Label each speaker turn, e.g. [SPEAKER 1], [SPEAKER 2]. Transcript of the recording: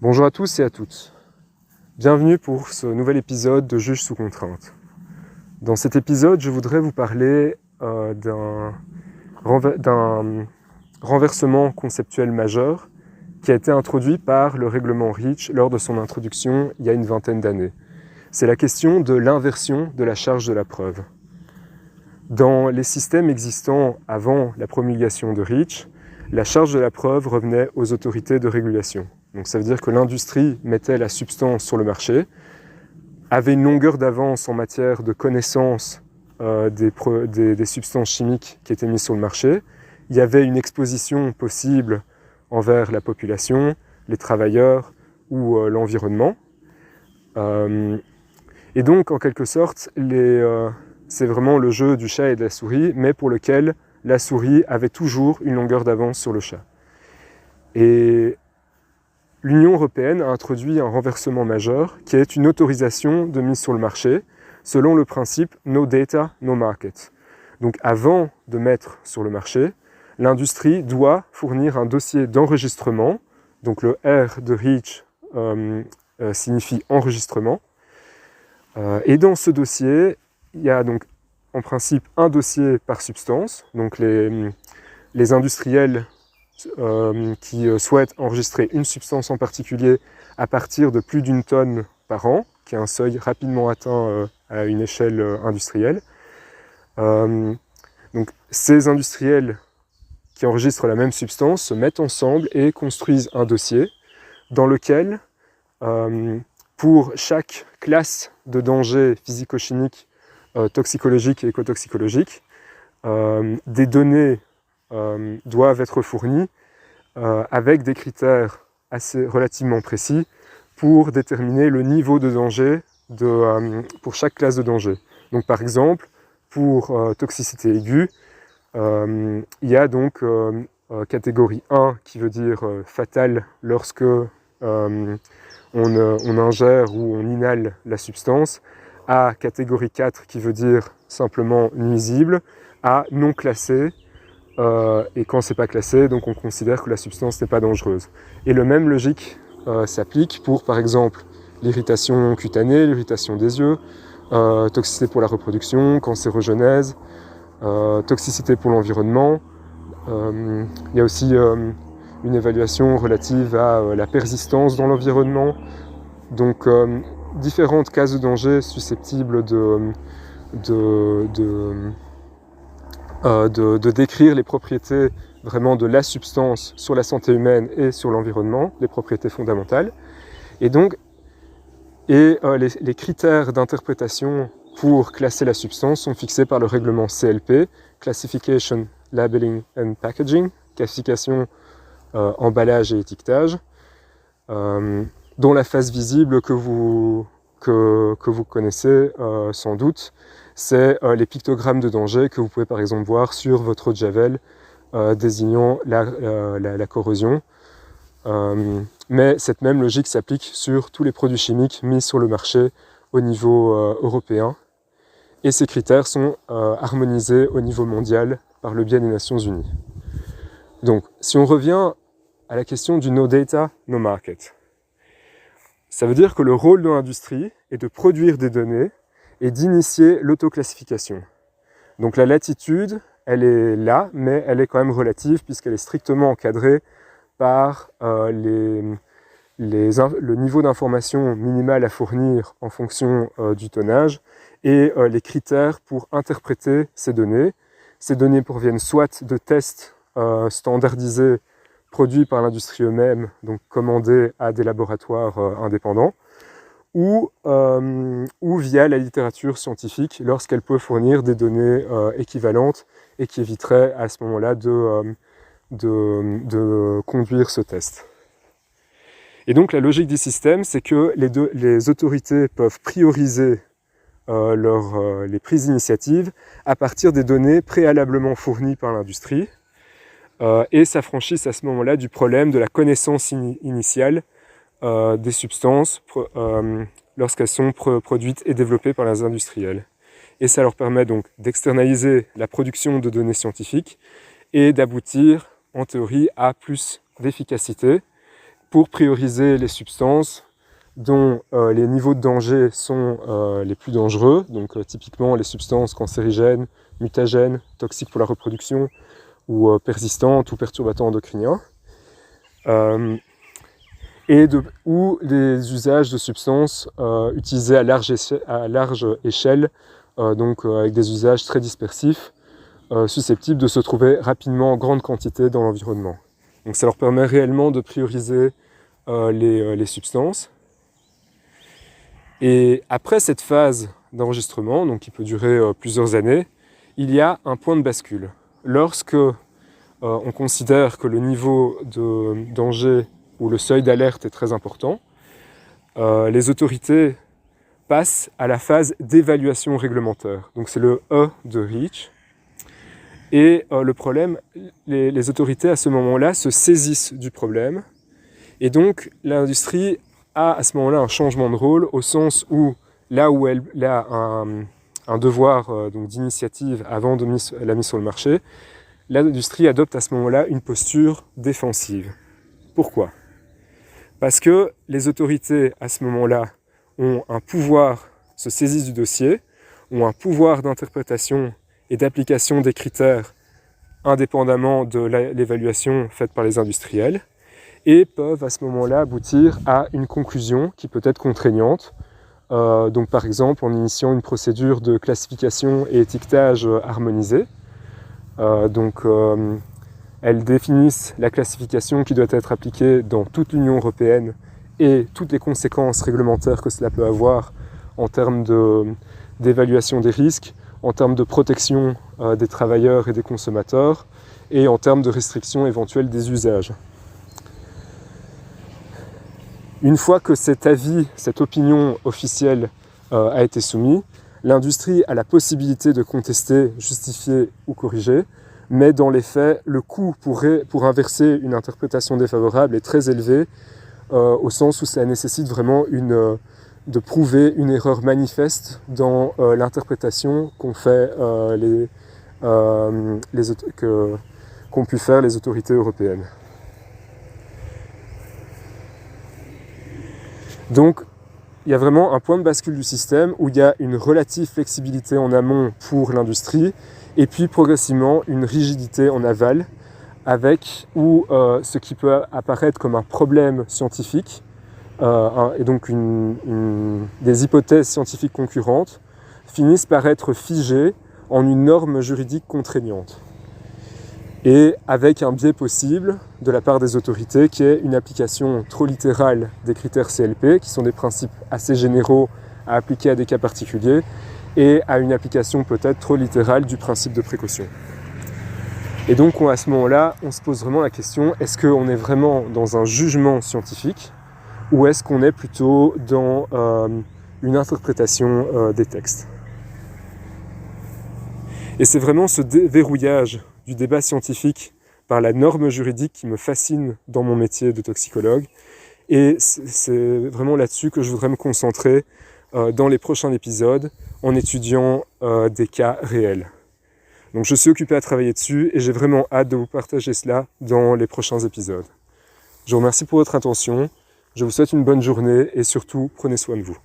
[SPEAKER 1] Bonjour à tous et à toutes. Bienvenue pour ce nouvel épisode de Juge sous contrainte. Dans cet épisode, je voudrais vous parler d'un renversement conceptuel majeur qui a été introduit par le règlement REACH lors de son introduction il y a une vingtaine d'années. C'est la question de l'inversion de la charge de la preuve. Dans les systèmes existants avant la promulgation de REACH, la charge de la preuve revenait aux autorités de régulation. Donc ça veut dire que l'industrie mettait la substance sur le marché, avait une longueur d'avance en matière de connaissance des substances chimiques qui étaient mises sur le marché. Il y avait une exposition possible envers la population, les travailleurs ou l'environnement. Et donc, en quelque sorte, c'est vraiment le jeu du chat et de la souris, mais pour lequel la souris avait toujours une longueur d'avance sur le chat. Et l'Union européenne a introduit un renversement majeur qui est une autorisation de mise sur le marché selon le principe « no data, no market ». Donc avant de mettre sur le marché, l'industrie doit fournir un dossier d'enregistrement, donc le R de REACH signifie enregistrement, et dans ce dossier, il y a donc en principe un dossier par substance, donc les industriels qui souhaitent enregistrer une substance en particulier à partir de plus d'une tonne par an, qui est un seuil rapidement atteint à une échelle industrielle. Donc ces industriels qui enregistrent la même substance se mettent ensemble et construisent un dossier dans lequel, pour chaque classe de danger physico-chimique, toxicologique et écotoxicologique, des données doivent être fournis avec des critères relativement précis pour déterminer le niveau de danger pour chaque classe de danger. Donc par exemple, pour toxicité aiguë, il y a donc catégorie 1 qui veut dire fatale lorsque on ingère ou on inhale la substance, à catégorie 4 qui veut dire simplement nuisible, à non classé, et quand c'est pas classé, donc on considère que la substance n'est pas dangereuse. Et le même logique s'applique pour, par exemple, l'irritation cutanée, l'irritation des yeux, toxicité pour la reproduction, cancérogenèse, toxicité pour l'environnement. Il y a aussi une évaluation relative à la persistance dans l'environnement. Donc différentes cases de danger susceptibles de décrire les propriétés vraiment de la substance sur la santé humaine et sur l'environnement, les propriétés fondamentales. Et donc, les critères d'interprétation pour classer la substance sont fixés par le règlement CLP, Classification, Labeling and Packaging, classification, emballage et étiquetage, dont la face visible que vous connaissez sans doute, c'est les pictogrammes de danger que vous pouvez par exemple voir sur votre eau de javel désignant la corrosion. Mais cette même logique s'applique sur tous les produits chimiques mis sur le marché au niveau européen. Et ces critères sont harmonisés au niveau mondial par le biais des Nations Unies. Donc, si on revient à la question du no data, no market, ça veut dire que le rôle de l'industrie est de produire des données et d'initier l'autoclassification. Donc la latitude, elle est là, mais elle est quand même relative puisqu'elle est strictement encadrée par le niveau d'information minimal à fournir en fonction du tonnage et les critères pour interpréter ces données. Ces données proviennent soit de tests standardisés produits par l'industrie eux-mêmes, donc commandés à des laboratoires indépendants, ou via la littérature scientifique lorsqu'elle peut fournir des données équivalentes et qui éviteraient à ce moment-là de conduire ce test. Et donc la logique du système, c'est que les autorités peuvent prioriser les prises d'initiative à partir des données préalablement fournies par l'industrie et s'affranchissent à ce moment-là du problème de la connaissance initiale des substances lorsqu'elles sont produites et développées par les industriels. Et ça leur permet donc d'externaliser la production de données scientifiques et d'aboutir, en théorie, à plus d'efficacité pour prioriser les substances dont les niveaux de danger sont les plus dangereux, donc typiquement les substances cancérigènes, mutagènes, toxiques pour la reproduction, ou persistantes ou perturbateurs endocriniens, ou les usages de substances utilisées à large échelle, donc avec des usages très dispersifs, susceptibles de se trouver rapidement en grande quantité dans l'environnement. Donc ça leur permet réellement de prioriser les substances. Et après cette phase d'enregistrement, donc qui peut durer plusieurs années, il y a un point de bascule. Lorsque on considère que le niveau de danger ou le seuil d'alerte est très important, les autorités passent à la phase d'évaluation réglementaire. Donc c'est le E de REACH. Et le problème, les autorités à ce moment-là se saisissent du problème. Et donc l'industrie a à ce moment-là un changement de rôle, au sens où là où elle a un devoir donc d'initiative avant la mise sur le marché, l'industrie adopte à ce moment-là une posture défensive. Pourquoi ? Parce que les autorités à ce moment-là ont un pouvoir, se saisissent du dossier, ont un pouvoir d'interprétation et d'application des critères indépendamment de l'évaluation faite par les industriels, et peuvent à ce moment-là aboutir à une conclusion qui peut être contraignante. Donc par exemple en initiant une procédure de classification et étiquetage harmonisée. Elles définissent la classification qui doit être appliquée dans toute l'Union européenne et toutes les conséquences réglementaires que cela peut avoir en termes d'évaluation des risques, en termes de protection des travailleurs et des consommateurs, et en termes de restriction éventuelle des usages. Une fois que cet avis, cette opinion officielle a été soumise, l'industrie a la possibilité de contester, justifier ou corriger, mais dans les faits, le coût pour inverser une interprétation défavorable est très élevé, au sens où cela nécessite vraiment de prouver une erreur manifeste dans l'interprétation qu'ont pu faire les autorités européennes. Donc, il y a vraiment un point de bascule du système où il y a une relative flexibilité en amont pour l'industrie et puis progressivement une rigidité en aval où ce qui peut apparaître comme un problème scientifique et donc des hypothèses scientifiques concurrentes finissent par être figées en une norme juridique contraignante. Et avec un biais possible de la part des autorités qui est une application trop littérale des critères CLP, qui sont des principes assez généraux à appliquer à des cas particuliers, et à une application peut-être trop littérale du principe de précaution. Et donc à ce moment-là, on se pose vraiment la question, est-ce qu'on est vraiment dans un jugement scientifique ou est-ce qu'on est plutôt dans une interprétation des textes ? Et c'est vraiment ce déverrouillage du débat scientifique par la norme juridique qui me fascine dans mon métier de toxicologue. Et c'est vraiment là-dessus que je voudrais me concentrer dans les prochains épisodes en étudiant des cas réels. Donc je suis occupé à travailler dessus et j'ai vraiment hâte de vous partager cela dans les prochains épisodes. Je vous remercie pour votre attention, je vous souhaite une bonne journée et surtout prenez soin de vous.